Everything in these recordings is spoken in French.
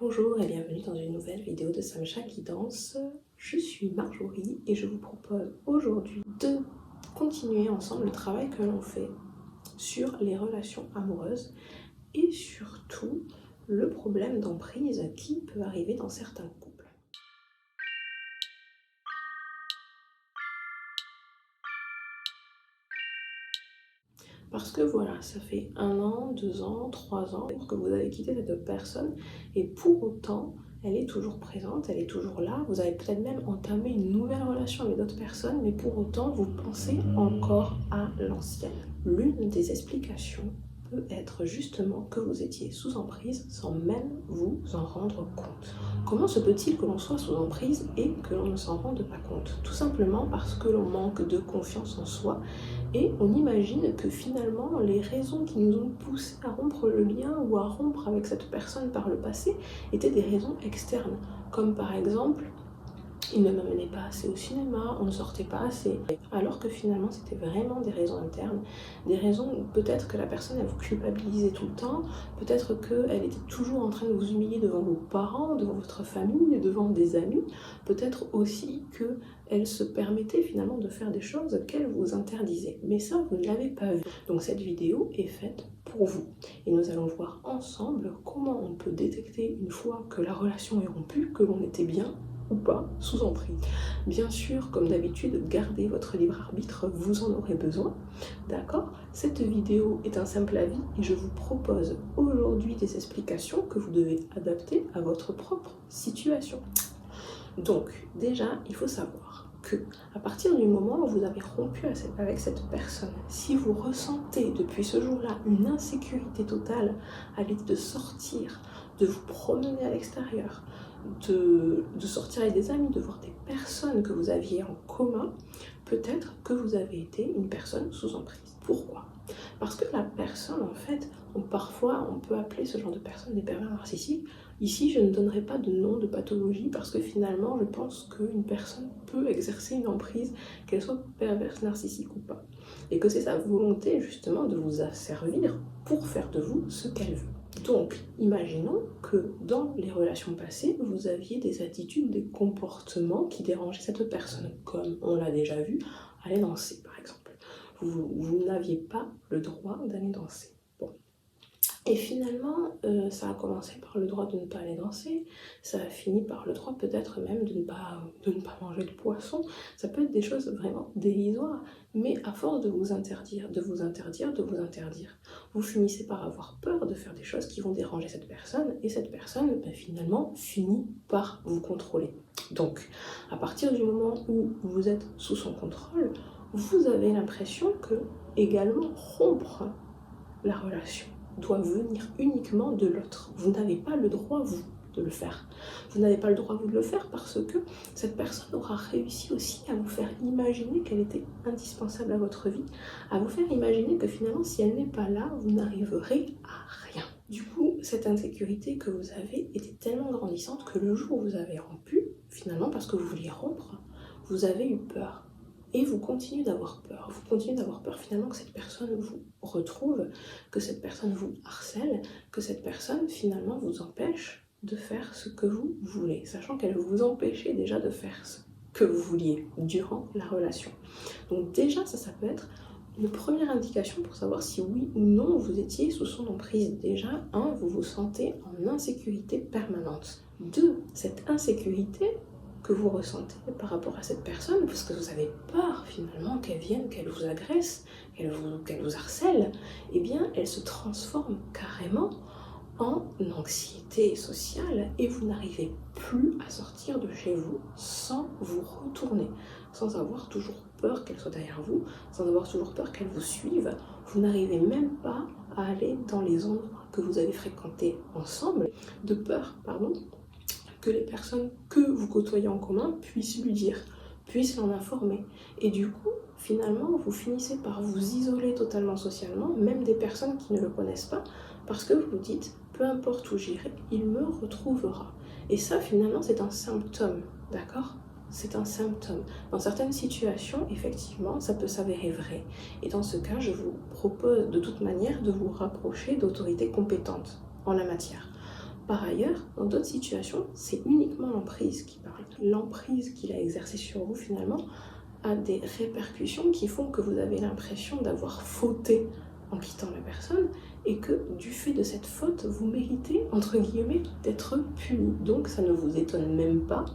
Bonjour et bienvenue dans une nouvelle vidéo de Samcha qui danse. Je suis Marjorie et je vous propose aujourd'hui de continuer ensemble le travail que l'on fait sur les relations amoureuses et surtout le problème d'emprise qui peut arriver dans certains couples. Parce que voilà, ça fait 1 an, 2 ans, 3 ans que vous avez quitté cette personne et pour autant, elle est toujours présente, elle est toujours là. Vous avez peut-être même entamé une nouvelle relation avec d'autres personnes, mais pour autant, vous pensez encore à l'ancienne. L'une des explications peut être justement que vous étiez sous emprise sans même vous en rendre compte. Comment se peut-il que l'on soit sous emprise et que l'on ne s'en rende pas compte? Tout simplement parce que l'on manque de confiance en soi et on imagine que finalement les raisons qui nous ont poussé à rompre le lien ou à rompre avec cette personne par le passé étaient des raisons externes, comme par exemple il ne m'amenait pas assez au cinéma, on ne sortait pas assez, alors que finalement c'était vraiment des raisons internes, des raisons où peut-être que la personne elle vous culpabilisait tout le temps, peut-être qu'elle était toujours en train de vous humilier devant vos parents, devant votre famille, devant des amis, peut-être aussi qu'elle se permettait finalement de faire des choses qu'elle vous interdisait, mais ça vous ne l'avez pas vu. Donc cette vidéo est faite pour vous et nous allons voir ensemble comment on peut détecter une fois que la relation est rompue, que l'on était bien ou pas sous emprise. Bien sûr, comme d'habitude, gardez votre libre arbitre, vous en aurez besoin, d'accord? Cette vidéo est un simple avis et je vous propose aujourd'hui des explications que vous devez adapter à votre propre situation. Donc, déjà, il faut savoir que à partir du moment où vous avez rompu avec cette personne, si vous ressentez depuis ce jour-là une insécurité totale à l'idée de sortir, de vous promener à l'extérieur, de sortir avec des amis, de voir des personnes que vous aviez en commun, peut-être que vous avez été une personne sous emprise. Pourquoi? Parce que la personne, en fait, parfois on peut appeler ce genre de personnes des pervers narcissiques. Ici, je ne donnerai pas de nom de pathologie parce que finalement, je pense qu'une personne peut exercer une emprise, qu'elle soit perverse, narcissique ou pas. Et que c'est sa volonté, justement, de vous asservir pour faire de vous ce qu'elle veut. Donc, imaginons que dans les relations passées, vous aviez des attitudes, des comportements qui dérangeaient cette personne, comme on l'a déjà vu, aller danser par exemple. Vous n'aviez pas le droit d'aller danser. Bon. Et finalement, ça a commencé par le droit de ne pas aller danser, ça a fini par le droit peut-être même de ne pas manger de poisson. Ça peut être des choses vraiment dérisoires, mais à force de vous interdire, vous finissez par avoir peur de faire des choses qui vont déranger cette personne, et cette personne, finalement, finit par vous contrôler. Donc, à partir du moment où vous êtes sous son contrôle, vous avez l'impression que, également, rompre la relation doit venir uniquement de l'autre. Vous n'avez pas le droit, vous, de le faire. Vous n'avez pas le droit, vous, de le faire parce que cette personne aura réussi aussi à vous faire imaginer qu'elle était indispensable à votre vie, à vous faire imaginer que finalement, si elle n'est pas là, vous n'arriverez à rien. Du coup, cette insécurité que vous avez était tellement grandissante que le jour où vous avez rompu, finalement, parce que vous vouliez rompre, vous avez eu peur. Et vous continuez d'avoir peur. Vous continuez d'avoir peur finalement que cette personne vous retrouve, que cette personne vous harcèle, que cette personne finalement vous empêche de faire ce que vous voulez, sachant qu'elle vous empêchait déjà de faire ce que vous vouliez durant la relation. Donc déjà, ça peut être une première indication pour savoir si oui ou non vous étiez sous son emprise. Déjà, 1, vous vous sentez en insécurité permanente. 2, cette insécurité que vous ressentez par rapport à cette personne, parce que vous avez peur finalement qu'elle vienne, qu'elle vous agresse, qu'elle vous harcèle, eh bien elle se transforme carrément en anxiété sociale et vous n'arrivez plus à sortir de chez vous sans vous retourner, sans avoir toujours peur qu'elle soit derrière vous, sans avoir toujours peur qu'elle vous suive. Vous n'arrivez même pas à aller dans les endroits que vous avez fréquentés ensemble, de peur, que les personnes que vous côtoyez en commun puissent lui dire, puissent l'en informer. Et du coup, finalement, vous finissez par vous isoler totalement socialement, même des personnes qui ne le connaissent pas, parce que vous vous dites, peu importe où j'irai, il me retrouvera. Et ça, finalement, c'est un symptôme, d'accord ? C'est un symptôme. Dans certaines situations, effectivement, ça peut s'avérer vrai. Et dans ce cas, je vous propose de toute manière de vous rapprocher d'autorités compétentes en la matière. Par ailleurs, dans d'autres situations, c'est uniquement l'emprise qui parle. L'emprise qu'il a exercée sur vous finalement a des répercussions qui font que vous avez l'impression d'avoir fauté en quittant la personne et que du fait de cette faute, vous méritez, entre guillemets, d'être puni. Donc ça ne vous étonne même pas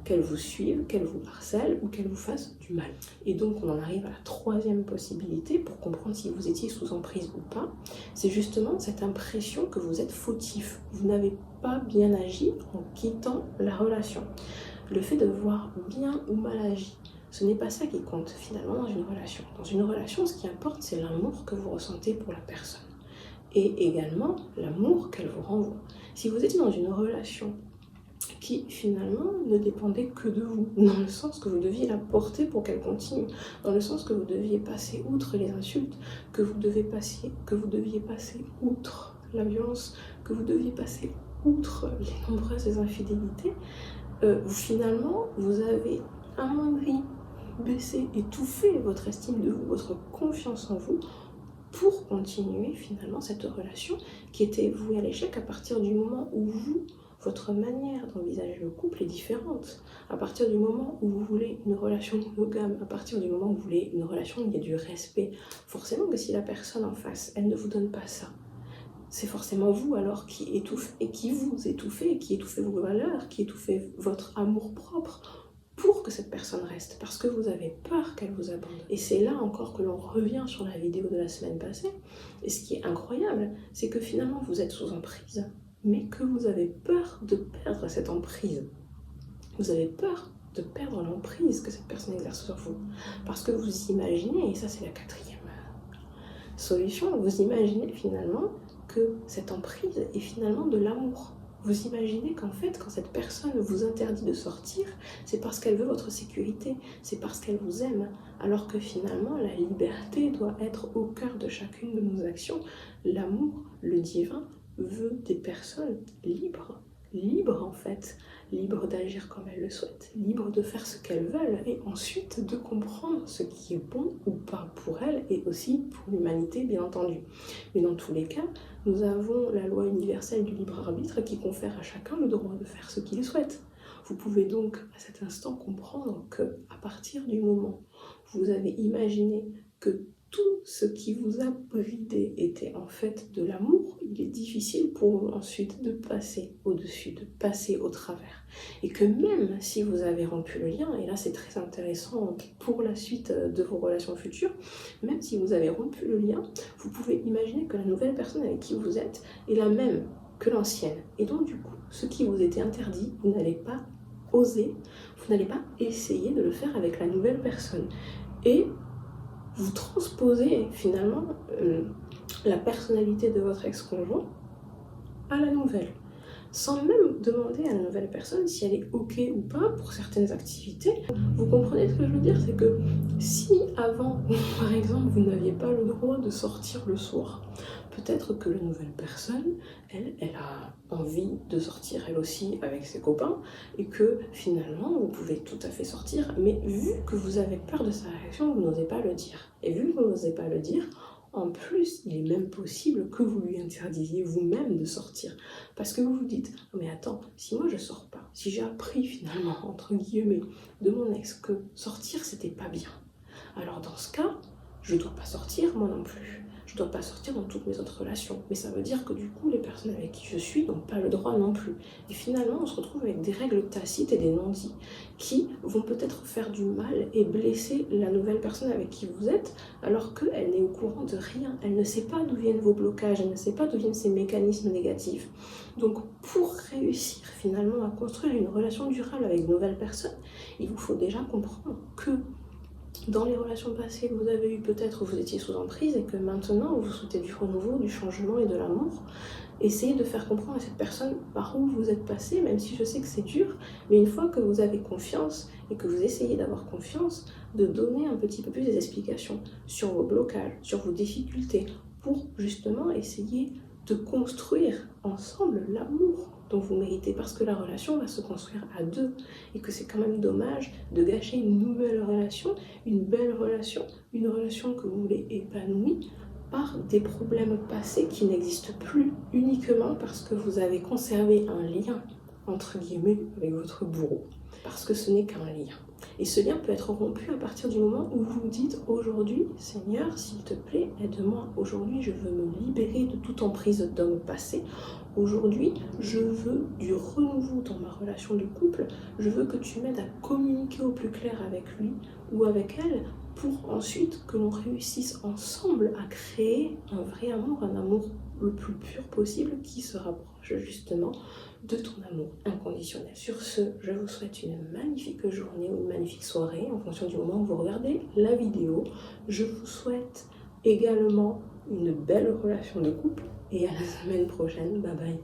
qu'elle vous suive, qu'elle vous harcèle ou qu'elle vous fasse du mal. Et donc on en arrive à la troisième possibilité pour comprendre si vous étiez sous emprise ou pas. C'est justement cette impression que vous êtes fautif. Vous n'avez pas bien agi en quittant la relation. Le fait de voir bien ou mal agi, ce n'est pas ça qui compte finalement dans une relation. Dans une relation, ce qui importe, c'est l'amour que vous ressentez pour la personne. Et également l'amour qu'elle vous renvoie. Si vous étiez dans une relation qui finalement ne dépendait que de vous, dans le sens que vous deviez la porter pour qu'elle continue, dans le sens que vous deviez passer outre les insultes, que vous deviez passer outre la violence, que vous deviez passer outre les nombreuses infidélités, finalement vous avez amoindri, baissé, étouffer votre estime de vous, votre confiance en vous, pour continuer finalement cette relation qui était vouée à l'échec à partir du moment où votre manière d'envisager le couple est différente. À partir du moment où vous voulez une relation monogame, à partir du moment où vous voulez une relation où il y a du respect, forcément que si la personne en face, elle ne vous donne pas ça, c'est forcément vous alors qui étouffez et qui vous étouffez, qui étouffez vos valeurs, qui étouffez votre amour propre, pour que cette personne reste, parce que vous avez peur qu'elle vous abandonne. Et c'est là encore que l'on revient sur la vidéo de la semaine passée. Et ce qui est incroyable, c'est que finalement vous êtes sous emprise, mais que vous avez peur de perdre cette emprise. Vous avez peur de perdre l'emprise que cette personne exerce sur vous. Parce que vous imaginez, et ça c'est la quatrième solution, vous imaginez finalement que cette emprise est finalement de l'amour. Vous imaginez qu'en fait, quand cette personne vous interdit de sortir, c'est parce qu'elle veut votre sécurité, c'est parce qu'elle vous aime, alors que finalement, la liberté doit être au cœur de chacune de nos actions. L'amour, le divin, veut des personnes libres, libres en fait, libres d'agir comme elles le souhaitent, libres de faire ce qu'elles veulent, et ensuite de comprendre ce qui est bon ou pas pour elles, et aussi pour l'humanité, bien entendu. Mais dans tous les cas, nous avons la loi universelle du libre arbitre qui confère à chacun le droit de faire ce qu'il souhaite. Vous pouvez donc à cet instant comprendre que à partir du moment où vous avez imaginé que tout ce qui vous a bridé était en fait de l'amour, il est difficile pour vous ensuite de passer au-dessus, de passer au travers. Et que même si vous avez rompu le lien, et là c'est très intéressant pour la suite de vos relations futures, même si vous avez rompu le lien, vous pouvez imaginer que la nouvelle personne avec qui vous êtes est la même que l'ancienne. Et donc du coup, ce qui vous était interdit, vous n'allez pas oser, vous n'allez pas essayer de le faire avec la nouvelle personne. Et vous transposez finalement la personnalité de votre ex-conjoint à la nouvelle, sans même demander à la nouvelle personne si elle est ok ou pas pour certaines activités. Vous comprenez ce que je veux dire? C'est que si avant, par exemple, vous n'aviez pas le droit de sortir le soir, peut-être que la nouvelle personne, elle a envie de sortir elle aussi avec ses copains et que finalement vous pouvez tout à fait sortir, mais vu que vous avez peur de sa réaction, vous n'osez pas le dire. Et vu que vous n'osez pas le dire, en plus, il est même possible que vous lui interdisiez vous-même de sortir. Parce que vous vous dites, oh mais attends, si moi je sors pas, si j'ai appris finalement, entre guillemets, de mon ex que sortir c'était pas bien, alors dans ce cas, je dois pas sortir moi non plus. Je dois pas sortir dans toutes mes autres relations. Mais ça veut dire que du coup, les personnes avec qui je suis n'ont pas le droit non plus. Et finalement, on se retrouve avec des règles tacites et des non-dits qui vont peut-être faire du mal et blesser la nouvelle personne avec qui vous êtes, alors qu'elle n'est au courant de rien. Elle ne sait pas d'où viennent vos blocages, elle ne sait pas d'où viennent ces mécanismes négatifs. Donc, pour réussir finalement à construire une relation durable avec une nouvelle personne, il vous faut déjà comprendre que dans les relations passées que vous avez eues, peut-être vous étiez sous emprise et que maintenant vous souhaitez du renouveau, du changement et de l'amour. Essayez de faire comprendre à cette personne par où vous êtes passé, même si je sais que c'est dur, mais une fois que vous avez confiance et que vous essayez d'avoir confiance, de donner un petit peu plus des explications sur vos blocages, sur vos difficultés, pour justement essayer de construire ensemble l'amour dont vous méritez, parce que la relation va se construire à deux et que c'est quand même dommage de gâcher une nouvelle relation, une belle relation, une relation que vous voulez épanouie par des problèmes passés qui n'existent plus uniquement parce que vous avez conservé un lien, entre guillemets, avec votre bourreau. Parce que ce n'est qu'un lien. Et ce lien peut être rompu à partir du moment où vous vous dites aujourd'hui, Seigneur, s'il te plaît, aide-moi. Aujourd'hui, je veux me libérer de toute emprise d'homme passé. Aujourd'hui, je veux du renouveau dans ma relation de couple. Je veux que tu m'aides à communiquer au plus clair avec lui ou avec elle pour ensuite que l'on réussisse ensemble à créer un vrai amour, un amour le plus pur possible qui se rapproche justement de ton amour inconditionnel. Sur ce, je vous souhaite une magnifique journée ou une magnifique soirée en fonction du moment où vous regardez la vidéo. Je vous souhaite également une belle relation de couple et à la semaine prochaine. Bye bye.